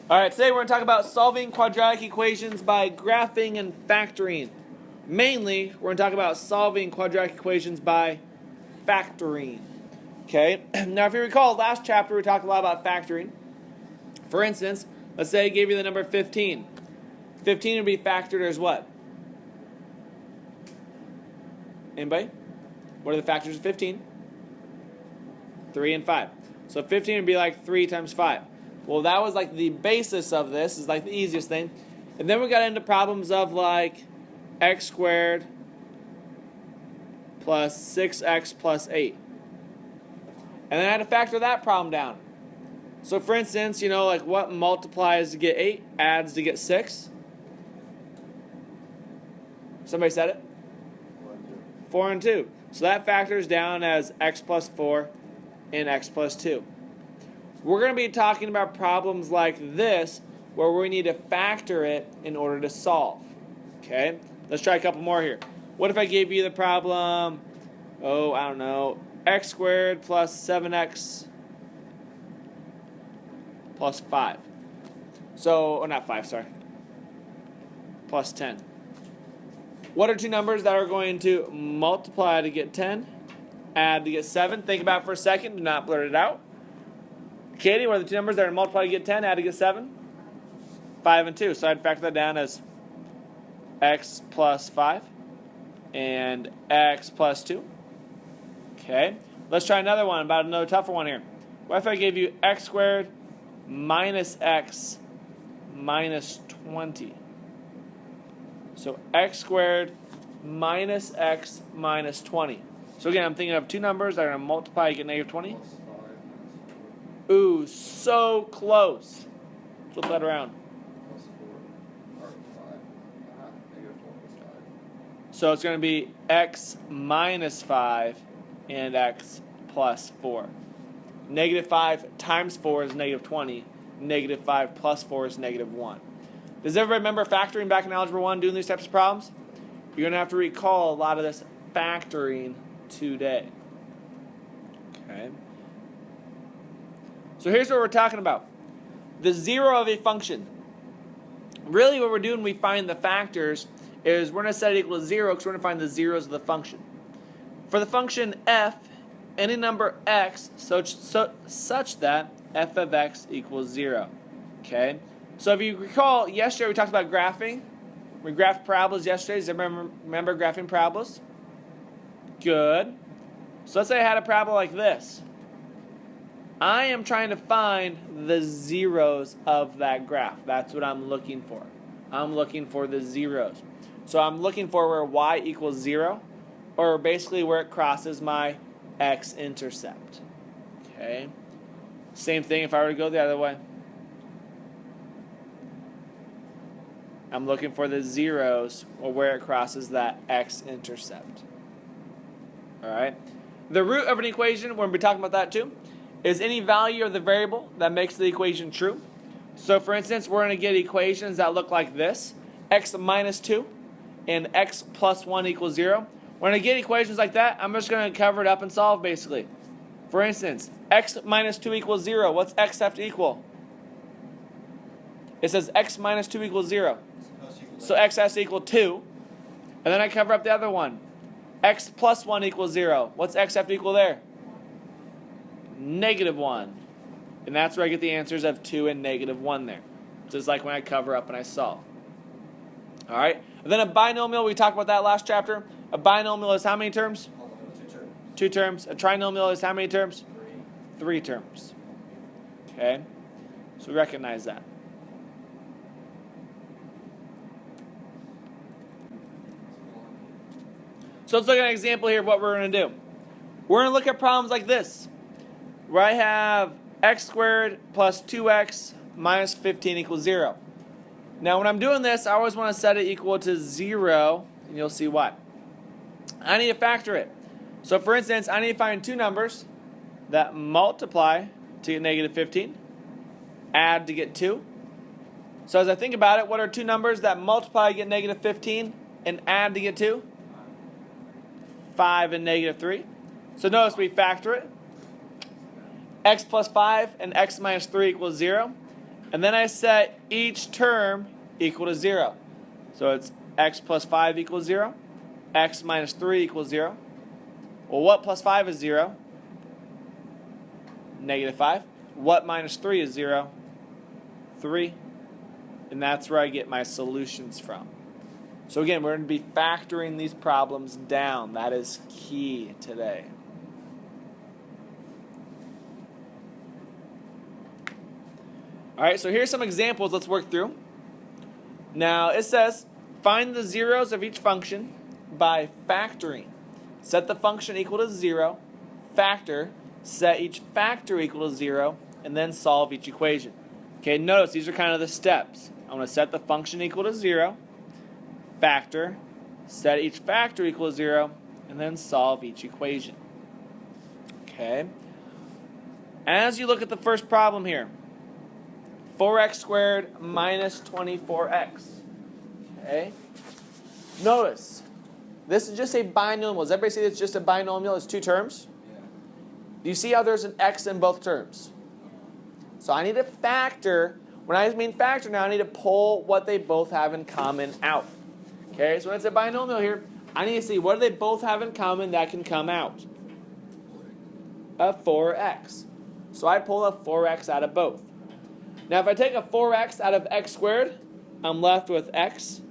All right, today we're going to talk about solving quadratic equations by graphing and factoring. Mainly, we're going to talk about solving quadratic equations by factoring. Okay, now if you recall, last chapter we talked a lot about factoring. For instance, let's say I gave you the number 15. 15 would be factored as what? Anybody? What are the factors of 15? 3 and 5. So 15 would be like 3 times 5. Well, that was like the basis of this, is like the easiest thing. And then we got into problems of like x squared plus 6x plus 8. And then I had to factor that problem down. So for instance, you know, like what multiplies to get 8, adds to get 6? Somebody said it? 4 and 2. So that factors down as x plus 4 and x plus 2. We're going to be talking about problems like this where we need to factor it in order to solve. Okay? Let's try a couple more here. What if I gave you the problem, I don't know, x squared plus 7x plus 5. So, not 5, sorry. Plus 10. What are two numbers that are going to multiply to get 10, add to get 7? Think about it for a second. Do not blurt it out. Katie, what are the two numbers that are multiply to get 10, add to get 7? 5 and 2. So I'd factor that down as x plus 5 and x plus 2. Okay. Let's try another one, about another tougher one here. What if I gave you x squared minus x minus 20? So x squared minus x minus 20. So again, I'm thinking of two numbers that are going to multiply to get negative 20. Ooh, so close. Flip that around. So it's going to be x minus 5 and x plus 4. Negative 5 times 4 is negative 20. Negative 5 plus 4 is negative 1. Does everybody remember factoring back in Algebra 1, doing these types of problems? You're going to have to recall a lot of this factoring today. Okay. So here's what we're talking about. The zero of a function. Really what we're doing when we find the factors is we're going to set it equal to 0 because we're going to find the zeros of the function. For the function f, any number x such that f of x equals 0. Okay? So if you recall, yesterday we talked about graphing. We graphed parabolas yesterday. Does everybody remember graphing parabolas? Good. So let's say I had a parabola like this. I am trying to find the zeros of that graph. That's what I'm looking for. I'm looking for the zeros. So I'm looking for where y equals 0, or basically where it crosses my x-intercept. Okay. Same thing if I were to go the other way. I'm looking for the zeros or where it crosses that x-intercept. All right. The root of an equation, we're going to be talking about that too, is any value of the variable that makes the equation true. So for instance, we're going to get equations that look like this. X minus 2 and x plus 1 equals 0. When I get equations like that, I'm just going to cover it up and solve basically. For instance, x minus 2 equals 0. What's x have to equal? It says x minus 2 equals 0. So x has to equal 2. And then I cover up the other one. X plus 1 equals 0. What's x have to equal there? Negative 1. And that's where I get the answers of 2 and negative 1 there. Just like when I cover up and I solve. Alright? And then a binomial, we talked about that last chapter. A binomial is how many terms? 2 terms. 2 terms. A trinomial is how many terms? 3 terms. Okay? So we recognize that. So let's look at an example here of what we're going to do. We're going to look at problems like this, where I have x squared plus 2x minus 15 equals 0. Now when I'm doing this, I always want to set it equal to 0, and you'll see why. I need to factor it. So for instance, I need to find two numbers that multiply to get negative 15, add to get 2. So as I think about it, what are two numbers that multiply to get negative 15 and add to get 2? 5 and negative 3. So notice we factor it. X plus 5 and x minus 3 equals 0. And then I set each term equal to 0. So it's x plus 5 equals 0. X minus 3 equals 0. Well, what plus 5 is 0? Negative 5. What minus 3 is 0? 3. And that's where I get my solutions from. So again, we're going to be factoring these problems down. That is key today. All right, so here's some examples let's work through. Now it says, find the zeros of each function by factoring. Set the function equal to 0, factor, set each factor equal to 0, and then solve each equation. Okay, notice these are kind of the steps. I'm going to set the function equal to 0, factor, set each factor equal to 0, and then solve each equation. Okay. As you look at the first problem here, 4x squared minus 24x. Okay. Notice, this is just a binomial. Does everybody see it's just a binomial? It's two terms? Yeah. Do you see how there's an x in both terms? So I need to factor. When I mean factor now, I need to pull what they both have in common out. Okay, so when it's a binomial here, I need to see what do they both have in common that can come out. A 4x. So I pull a 4x out of both. Now if I take a 4x out of x squared, I'm left with x.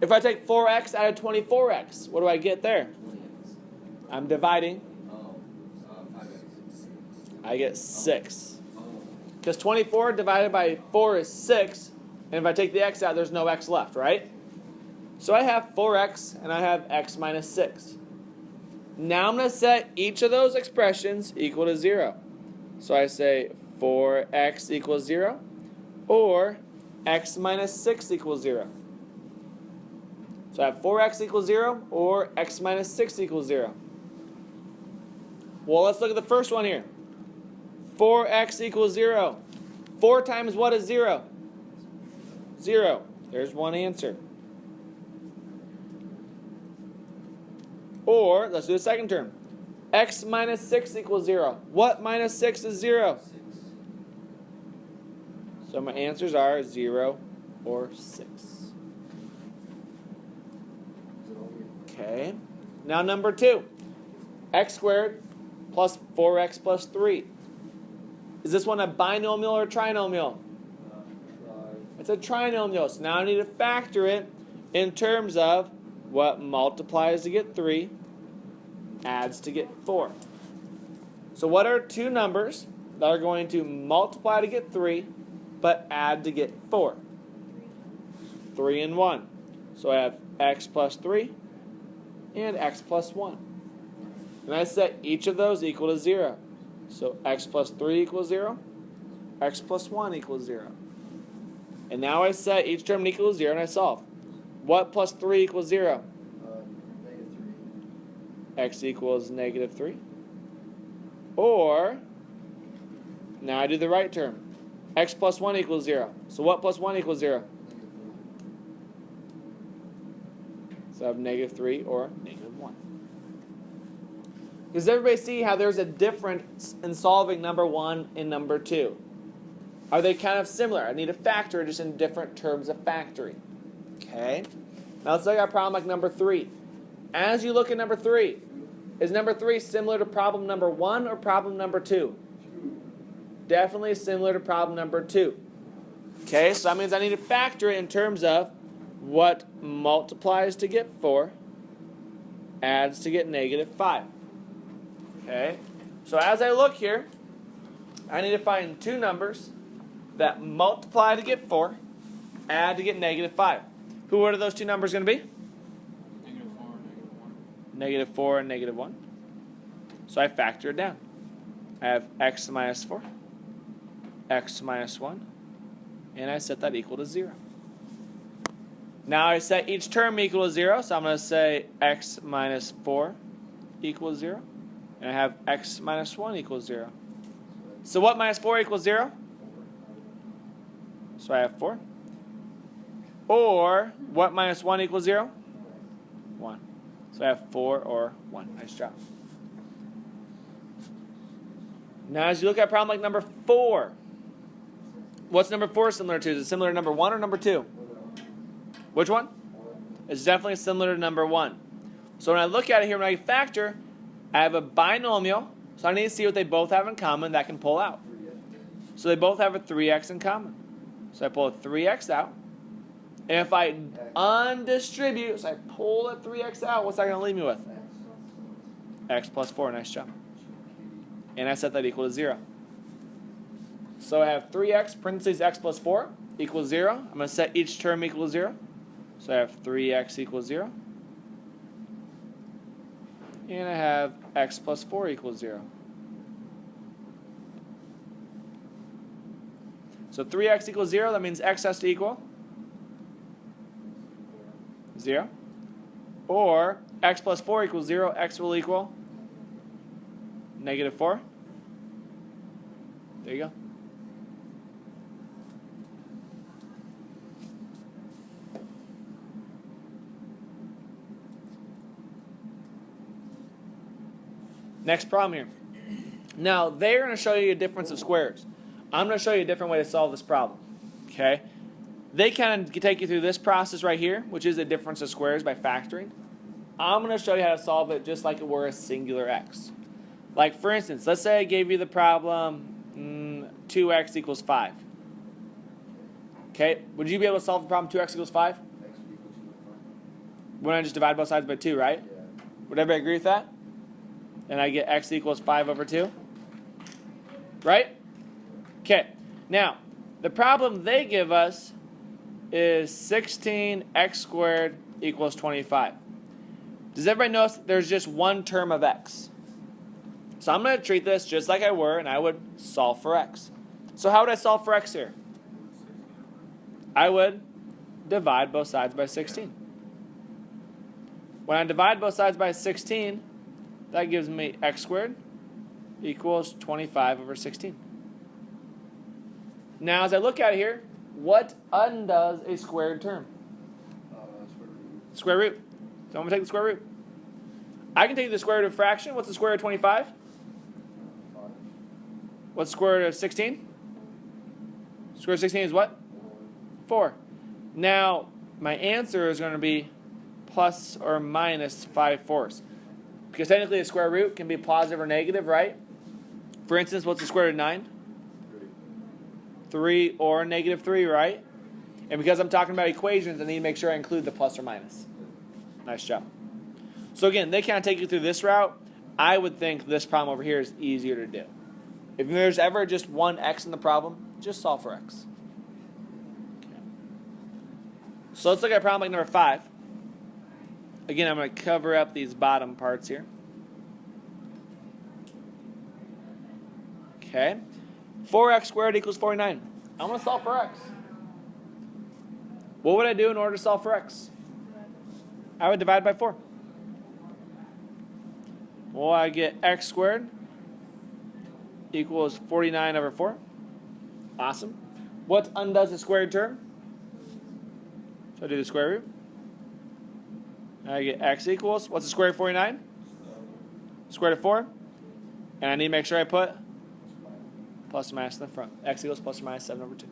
If I take 4x out of 24x, what do I get there? 20x. I'm dividing. 5x. I get 6. Oh. Because 24 divided by 4 is 6. And if I take the x out, there's no x left, right? So I have 4x and I have x minus 6. Now I'm going to set each of those expressions equal to 0. So I say 4x equals 0 or x minus 6 equals 0. So I have 4x equals 0 or x minus 6 equals 0. Well, let's look at the first one here. 4x equals 0. 4 times what is 0? 0. There's one answer. Or, let's do the second term. X minus 6 equals 0. What minus 6 is 0? 6. So my answers are 0 or 6. Okay. Now number 2. X squared plus 4x plus 3. Is this one a binomial or a trinomial? It's a trinomial. So now I need to factor it in terms of what multiplies to get 3, adds to get 4. So what are two numbers that are going to multiply to get 3, but add to get 4? 3 and 1. So I have x plus 3 and x plus 1. And I set each of those equal to 0. So x plus 3 equals 0, x plus 1 equals 0. And now I set each term equal to 0 and I solve. What plus 3 equals 0? Negative 3. X equals negative 3. Or, now I do the right term. X plus 1 equals 0. So what plus 1 equals 0? So I have negative 3 or negative 1. Does everybody see how there's a difference in solving number 1 and number 2? Are they kind of similar? I need a factor just in different terms of factoring. Okay. Now let's look at a problem like number 3. As you look at number 3, is number 3 similar to problem number 1 or problem number 2? Definitely similar to problem number 2. Okay, so that means I need to factor it in terms of what multiplies to get 4, adds to get negative 5. Okay, so as I look here, I need to find two numbers that multiply to get 4, add to get negative 5. Who are those two numbers going to be? Negative 4 and negative 1. So I factor it down. I have x minus 4, x minus 1, and I set that equal to 0. Now I set each term equal to 0, so I'm going to say x minus 4 equals 0, and I have x minus 1 equals 0. So what minus 4 equals 0? So I have 4. Or what minus 1 equals 0? 1. So I have 4 or 1. Nice job. Now as you look at a problem like number 4, What's number 4 similar to? Is it similar to number 1 or number 2? Which one? It's definitely similar to number 1. So when I look at it here, when I factor, I have a binomial. So I need to see what they both have in common that can pull out. So they both have a 3x in common. So I pull a 3x out. And if I undistribute, so I pull that 3x out, what's that going to leave me with? X plus 4. Nice job. And I set that equal to 0. So I have 3x, parentheses x plus 4, equals 0. I'm going to set each term equal to 0. So I have 3x equals 0. And I have x plus 4 equals 0. So 3x equals 0, that means x has to equal 0. Or x plus 4 equals 0, x will equal negative 4. There you go. Next problem here. Now, they're going to show you a difference of squares. I'm going to show you a different way to solve this problem. Okay? They kind of take you through this process right here, which is a difference of squares by factoring. I'm going to show you how to solve it just like it were a singular x. Like, for instance, let's say I gave you the problem 2x equals 5. Okay? Would you be able to solve the problem 2x equals 5? Wouldn't I just divide both sides by 2, right? Would everybody agree with that? And I get x equals 5 over 2. Right? Okay. Now, the problem they give us is 16x squared equals 25. Does everybody notice there's just one term of x? So I'm going to treat this just like I were, and I would solve for x. So how would I solve for x here? I would divide both sides by 16. When I divide both sides by 16, that gives me x squared equals 25 over 16. Now, as I look at it here, what undoes a squared term? Square root. So I'm going to take the square root. I can take the square root of a fraction. What's the square root of 25? What's the square root of 16? Square root of 16 is what? 4. Now, my answer is going to be plus or minus 5/4. Because technically a square root can be positive or negative, right? For instance, what's the square root of 9? 3 or negative 3, right? And because I'm talking about equations, I need to make sure I include the plus or minus. Nice job. So again, they kind of take you through this route. I would think this problem over here is easier to do. If there's ever just one x in the problem, just solve for x. Okay. So let's look at problem like number 5. Again, I'm going to cover up these bottom parts here. Okay. 4x squared equals 49. I'm going to solve for x. What would I do in order to solve for x? I would divide by 4. Well, I get x squared equals 49 over 4. Awesome. What undoes the squared term? So I do the square root. I get x equals, what's the square root of 49? Square root of 4. And I need to make sure I put plus or minus in the front. X equals plus or minus 7 over 2.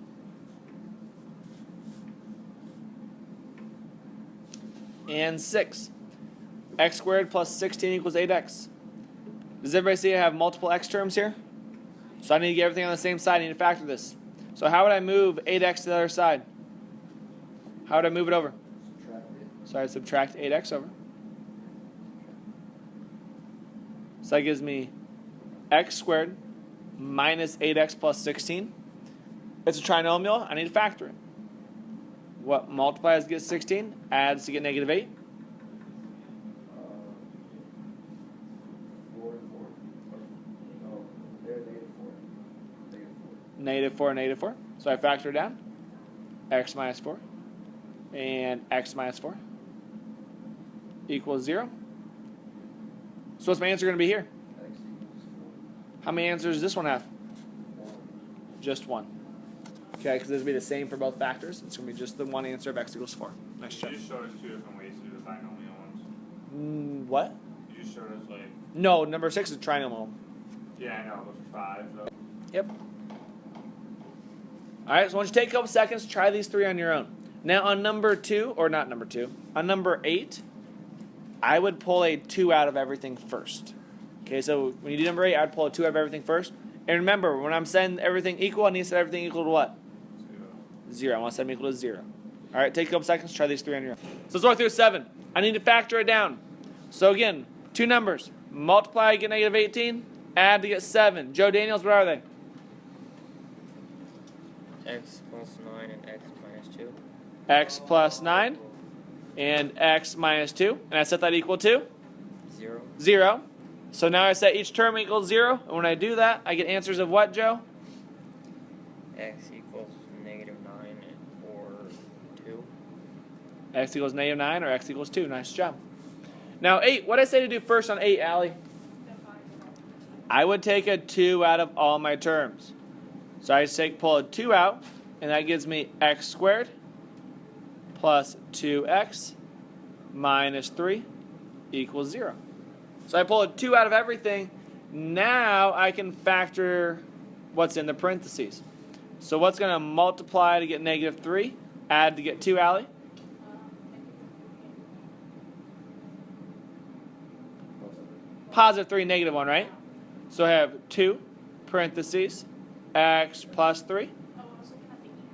And 6. X squared plus 16 equals 8x. Does everybody see I have multiple x terms here? So I need to get everything on the same side. I need to factor this. So how would I move 8x to the other side? How would I move it over? So I subtract 8x over. So that gives me x squared minus 8x plus 16. It's a trinomial. I need to factor it. What multiplies to get 16? Adds to get negative 8. 4 and 4. No, they're negative 4. Negative 4, negative 4. So I factor it down. X minus 4. And x minus 4 equals 0. So what's my answer going to be here? X equals 4. How many answers does this one have? 1. Just one. Okay, because this will be the same for both factors. It's going to be just the one answer of x equals 4. Nice job. You just showed us 2 different ways to do the binomial ones. What? You just showed us like... No, number 6 is trinomial. Yeah, I know, but for 5, though. Yep. All right, so once you take a couple seconds, try these three on your own. Now on number 2, or not number 2, on number 8, I would pull a 2 out of everything first. Okay, so when you do number 8, I'd pull a 2 out of everything first. And remember, when I'm setting everything equal, I need to set everything equal to what? 0. I want to set them equal to 0. All right, take a couple seconds, try these three on your own. So let's walk through 7. I need to factor it down. So again, two numbers. Multiply to get negative 18, add to get 7. Joe Daniels, what are they? X plus 9 and x minus 2. X plus 9 and x minus 2. And I set that equal to? 0. 0. So now I set each term equals 0. And when I do that, I get answers of what, Joe? X equals negative 9 or 2. X equals negative 9 or x equals 2. Nice job. Now 8. What did I say to do first on 8, Allie? I would take a 2 out of all my terms. So I pull a 2 out, and that gives me x squared plus 2x minus 3 equals 0. So I pull a 2 out of everything. Now I can factor what's in the parentheses. So what's going to multiply to get negative 3? Add to get 2, Allie? Positive 3, negative 1, right? So I have 2 parentheses x plus 3.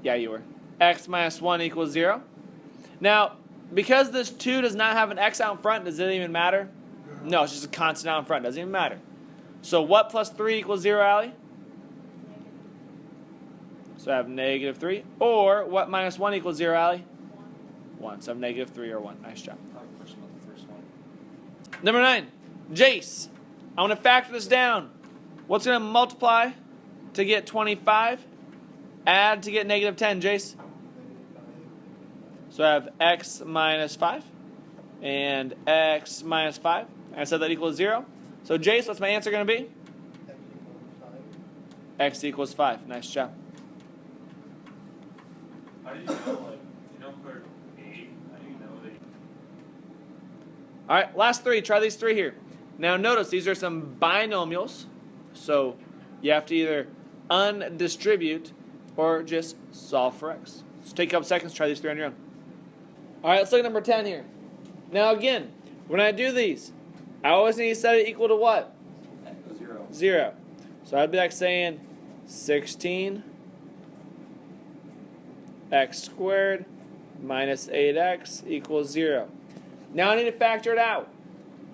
Yeah, you were. X minus 1 equals 0. Now, because this 2 does not have an x out in front, does it even matter? No, it's just a constant out in front. Doesn't even matter. So what plus 3 equals 0, Allie? So I have negative 3. Or what minus 1 equals 0, Allie? 1. So I have negative 3 or 1. Nice job. Number 9. Jace. I want to factor this down. What's going to multiply to get 25? Add to get negative 10, Jace. So I have x minus 5 and x minus 5. I said that equals 0. So Jace, what's my answer going to be? X equals 5. Nice job. How do you know, like, you don't put 8? How do you know that? All right, last 3. Try these 3 here. Now notice these are some binomials. So you have to either undistribute or just solve for x. So take a couple seconds, try these 3 on your own. All right, let's look at number 10 here. Now again, when I do these, I always need to set it equal to what? 0. 0. So I'd be like saying 16 x squared minus 8x equals 0. Now I need to factor it out.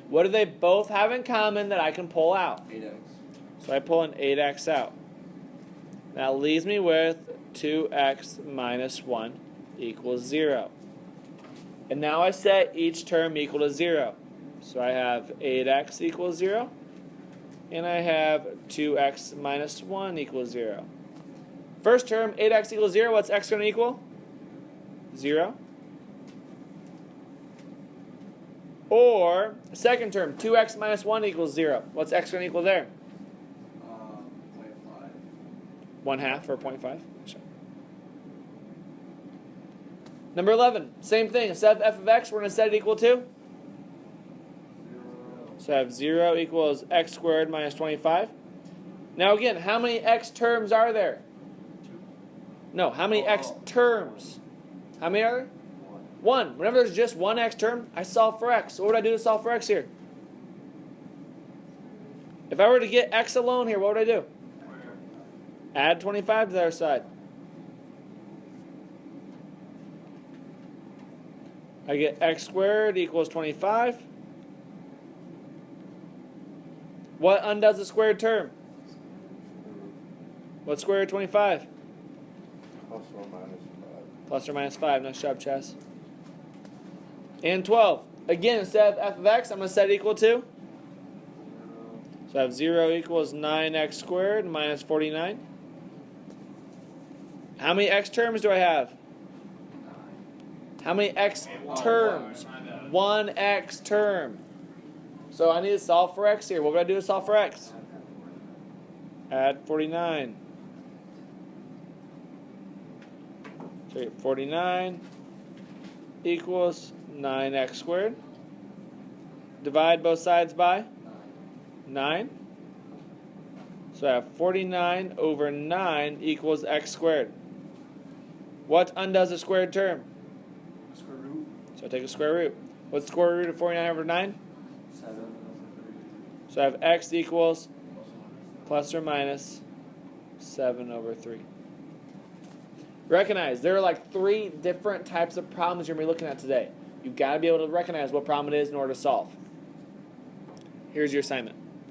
What do they both have in common that I can pull out? 8x. So I pull an 8x out. That leaves me with 2x minus 1 equals 0. And now I set each term equal to 0. So I have 8x equals 0. And I have 2x minus 1 equals 0. First term, 8x equals 0. What's x going to equal? 0. Or, second term, 2x minus 1 equals 0. What's x going to equal there? 0.5. 1/2 or 0.5. Sure. Number 11, same thing. Instead of f of x, we're going to set it equal to? 0. So I have 0 equals x squared minus 25. Now again, how many x terms are there? 2. No, how many x Oh. terms? How many are there? 1. Whenever there's just one x term, I solve for x. So what would I do to solve for x here? If I were to get x alone here, what would I do? Add 25 to the other side. I get x squared equals 25. What undoes the squared term? What's square root of 25? Plus or minus 5. Plus or minus 5. Nice job, Chess. And 12. Again, instead of f of x, I'm going to set it equal to? So I have 0 equals 9x squared minus 49. How many x terms do I have? How many x terms? 1 x term. So I need to solve for x here. What would I do to solve for x? Add 49. So 49 equals 9x squared. Divide both sides by 9. So I have 49 over 9 equals x squared. What undoes a squared term? Square root. So take a square root. What's the square root of 49 over 9? 7 over 3. So I have x equals plus or minus 7 over 3. Recognize there are like 3 different types of problems you're going to be looking at today. You've got to be able to recognize what problem it is in order to solve. Here's your assignment.